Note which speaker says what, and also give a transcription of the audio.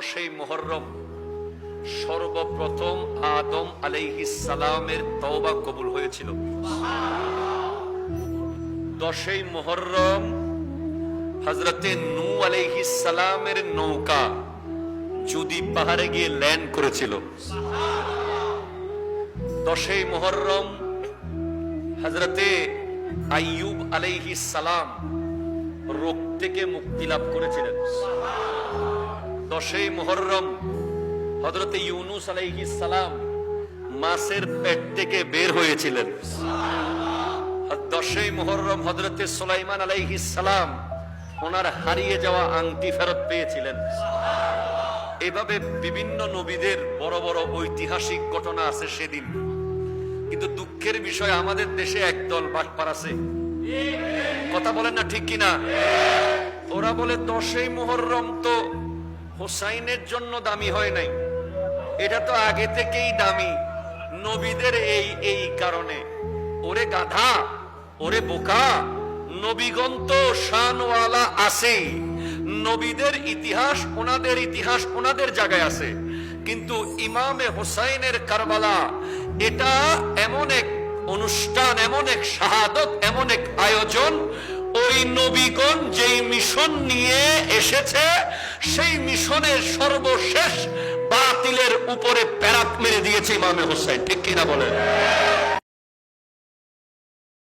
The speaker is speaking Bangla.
Speaker 1: 10ই মুহররম সর্বপ্রথম আদম আলাইহিস সালামের তওবা কবুল হয়েছিল। 10ই মুহররম হযরতে নূহ আলাইহিস সালামের নৌকা জুদি পাহাড়ে গিয়ে ল্যান্ড করেছিল। 10ই মুহররম হযরতে আইয়ুব আলাইহিস সালাম রোগ থেকে মুক্তি লাভ করেছিলেন। 10ই মুহররম হযরতে ইউনুস আলাইহিস সালাম মাছের পেট থেকে বের হয়েছিলেন। 10ই মুহররম হযরতে সুলাইমান আলাইহিস সালাম ওনার হারিয়ে যাওয়া আংটি ফেরত পেয়েছিলেন। এভাবে বিভিন্ন নবীদের বড় বড় ঐতিহাসিক ঘটনা আছে সেদিন। কিন্তু দুঃখের বিষয় আমাদের দেশে একদল বাটপার আছে, কথা বলেন না ঠিক কিনা? ওরা বলে 10ই মুহররম তো হুসাইনের জন্য দামি হয় নাই, এটা তো আগে থেকেই দামি নবীদের এই কারণে। ওরে গাধা, ওরে বোকা, নবীগণ তো শানওয়ালা আছে, নবীদের ইতিহাস ওনাদের জায়গায় আছে, কিন্তু ইমামে হুসাইনের কারবালা এটা এমন এক অনুষ্ঠান, এমন এক শাহাদত, এমন এক আয়োজন, ওই নবীগণ যেই মিশন নিয়ে এসেছে সেই মিশনের সর্বশেষ বাতিলের উপরে প্যারাক মেরে দিয়েছে ইমামে হুসাইন, ঠিক কিনা বলেন?